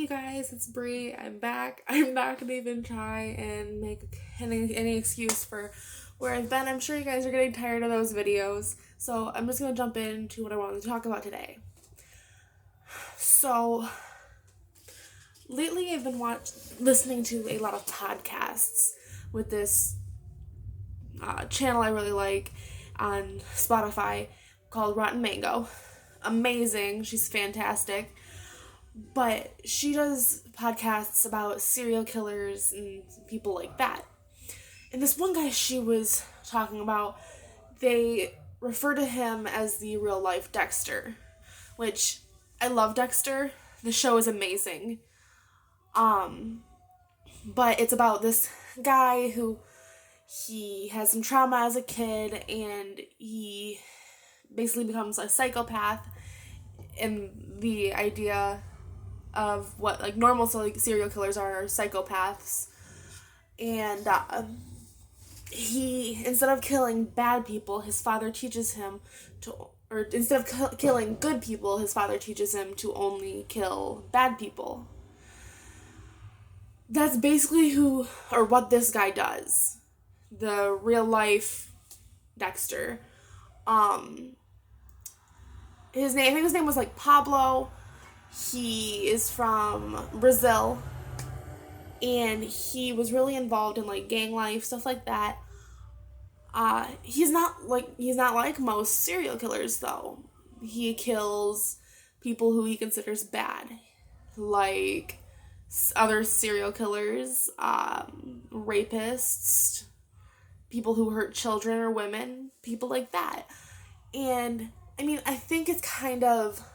you guys, it's Bree. I'm back. I'm not gonna even try and make any excuse for where I've been. I'm sure you guys are getting tired of those videos, so I'm just gonna jump into what I wanted to talk about today. So, lately I've been listening to a lot of podcasts with this channel I really like on Spotify called Rotten Mango. Amazing. She's fantastic. But she does podcasts about serial killers and people like that. And this one guy she was talking about, they refer to him as the real life Dexter, which I love Dexter. The show is amazing. But it's about this guy who he has some trauma as a kid and he basically becomes a psychopath, and the idea of what like normal serial killers are psychopaths. And he, instead of killing bad people, his father teaches him to, or instead of killing good people, his father teaches him to only kill bad people. That's basically what this guy does. The real life Dexter. I think his name was like Pablo. He is from Brazil, and he was really involved in like gang life, stuff like that. He's not like most serial killers though. He kills people who he considers bad, like other serial killers, rapists, people who hurt children or women, people like that. And I mean, I think it's kind of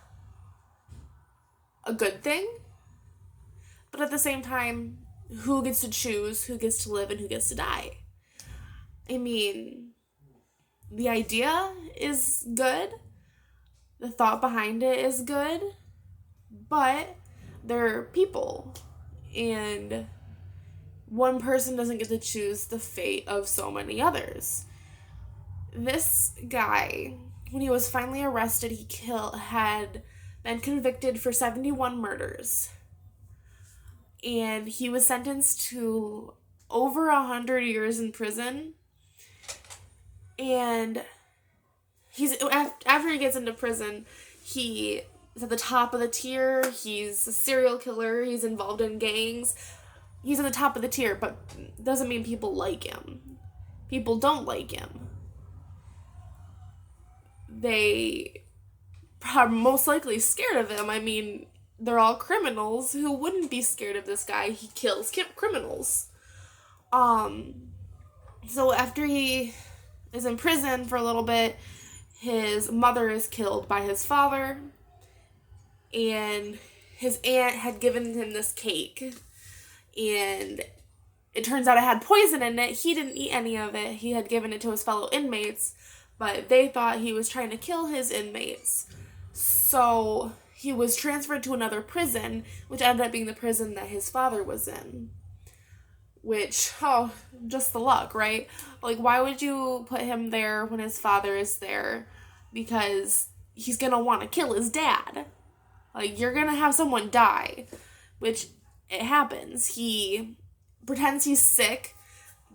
a good thing, but at the same time, who gets to choose who gets to live and who gets to die? I mean, the idea is good, the thought behind it is good, but they're people, and one person doesn't get to choose the fate of so many others. This guy, when he was finally arrested, had been convicted for 71 murders. And he was sentenced to over 100 years in prison. And after he gets into prison, he is at the top of the tier. He's a serial killer. He's involved in gangs. He's at the top of the tier, but doesn't mean people like him. People don't like him. They are most likely scared of him. I mean, they're all criminals. Who wouldn't be scared of this guy? He kills criminals. So after he is in prison for a little bit, his mother is killed by his father, and his aunt had given him this cake, and it turns out it had poison in it. He didn't eat any of it. He had given it to his fellow inmates, but they thought he was trying to kill his inmates. So he was transferred to another prison, which ended up being the prison that his father was in. Which, just the luck, right? Like, why would you put him there when his father is there? Because he's gonna want to kill his dad. Like, you're gonna have someone die. Which, it happens. He pretends he's sick.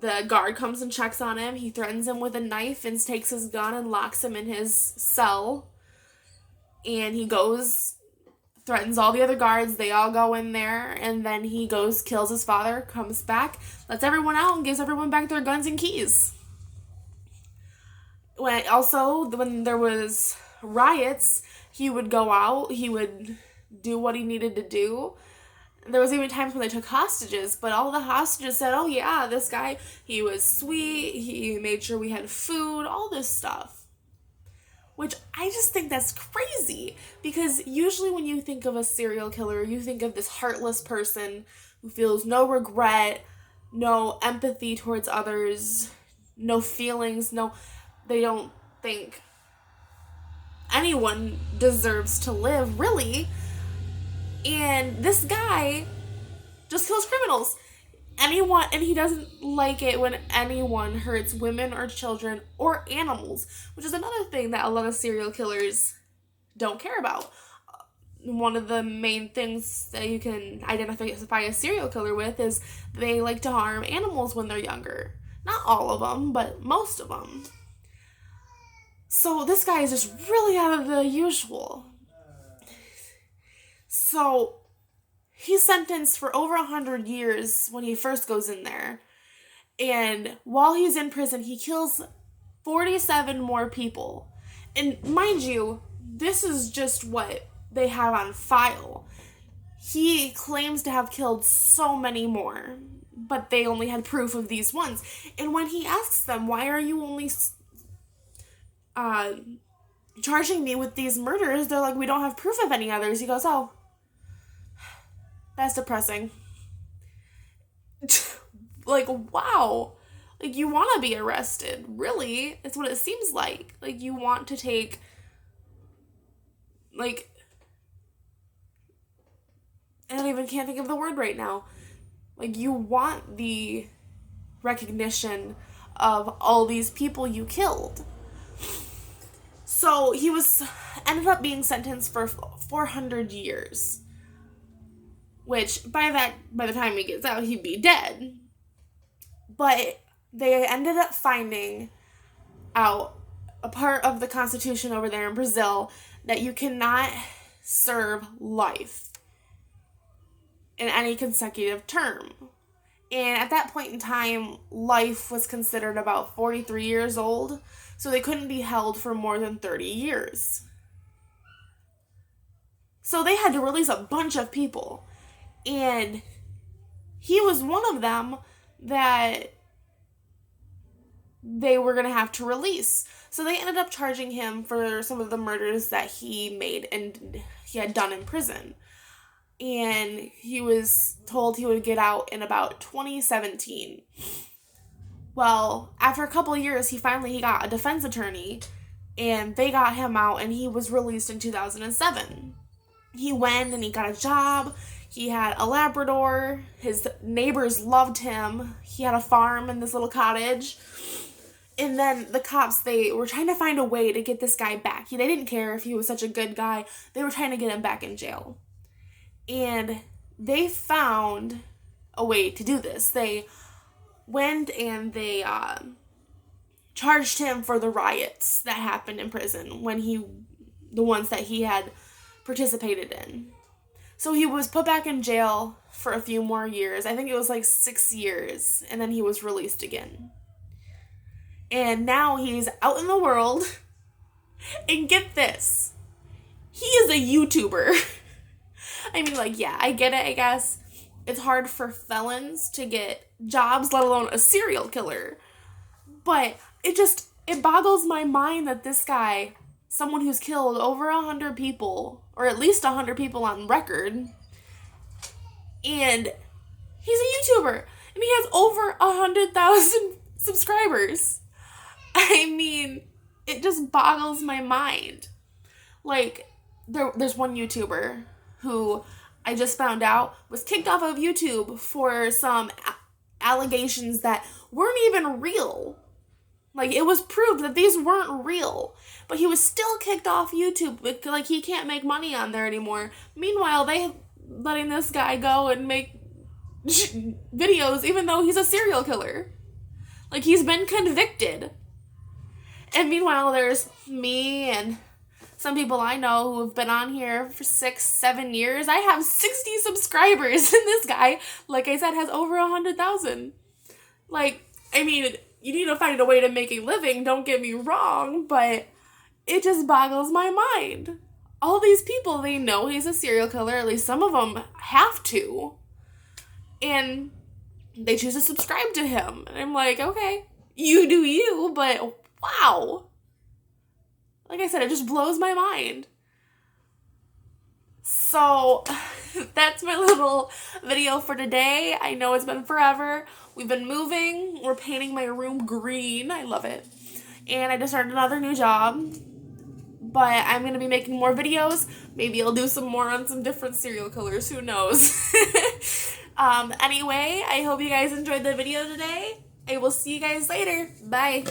The guard comes and checks on him. He threatens him with a knife and takes his gun and locks him in his cell. And he goes, threatens all the other guards. They all go in there. And then he goes, kills his father, comes back, lets everyone out, and gives everyone back their guns and keys. When there was riots, he would go out. He would do what he needed to do. There was even times when they took hostages, but all the hostages said, oh yeah, this guy, he was sweet, he made sure we had food, all this stuff. Which I just think that's crazy, because usually when you think of a serial killer, you think of this heartless person who feels no regret, no empathy towards others, no feelings, they don't think anyone deserves to live, really. And this guy just kills criminals. And he doesn't like it when anyone hurts women or children or animals, which is another thing that a lot of serial killers don't care about. one of the main things that you can identify a serial killer with is they like to harm animals when they're younger. Not all of them, but most of them. So this guy is just really out of the usual. So he's sentenced for over 100 years when he first goes in there. And while he's in prison, he kills 47 more people. And mind you, this is just what they have on file. He claims to have killed so many more, but they only had proof of these ones. And when he asks them, why are you only charging me with these murders, they're like, we don't have proof of any others. He goes, oh, that's depressing. Like, wow. Like, you want to be arrested. Really? It's what it seems like. Like, you want to take, like, I can't think of the word right now. Like, you want the recognition of all these people you killed. So he ended up being sentenced for 400 years. Which, by the time he gets out, he'd be dead. But they ended up finding out a part of the Constitution over there in Brazil that you cannot serve life in any consecutive term. And at that point in time, life was considered about 43 years old, so they couldn't be held for more than 30 years. So they had to release a bunch of people. And he was one of them that they were going to have to release. So they ended up charging him for some of the murders that he made and he had done in prison. And he was told he would get out in about 2017. Well, after a couple of years, he got a defense attorney, and they got him out, and he was released in 2007. He went and he got a job. He had a Labrador. His neighbors loved him. He had a farm in this little cottage. And then the cops, they were trying to find a way to get this guy back. They didn't care if he was such a good guy. They were trying to get him back in jail. And they found a way to do this. They went and they charged him for the riots that happened in prison the ones that he had participated in. So he was put back in jail for a few more years. I think it was like 6 years, and then he was released again. And now he's out in the world, and get this, he is a YouTuber. I mean, like, yeah, I get it, I guess. It's hard for felons to get jobs, let alone a serial killer. But it boggles my mind that this guy, someone who's killed over 100 people, or at least 100 people on record, and he's a YouTuber, and he has over 100,000 subscribers. I mean, it just boggles my mind. Like, there's one YouTuber who I just found out was kicked off of YouTube for some allegations that weren't even real. Like, it was proved that these weren't real. But he was still kicked off YouTube. Like, he can't make money on there anymore. Meanwhile, they letting this guy go and make videos even though he's a serial killer. Like, he's been convicted. And meanwhile, there's me and some people I know who have been on here for 6-7 years. I have 60 subscribers, and this guy, like I said, has over 100,000. Like, I mean, you need to find a way to make a living, don't get me wrong, but it just boggles my mind. All these people, they know he's a serial killer, at least some of them have to, and they choose to subscribe to him. And I'm like, okay, you do you, but wow. Like I said, it just blows my mind. So, that's my little video for today. I know it's been forever. We've been moving. We're painting my room green. I love it. And I just started another new job. But I'm going to be making more videos. Maybe I'll do some more on some different serial killers. Who knows? Anyway, I hope you guys enjoyed the video today. I will see you guys later. Bye.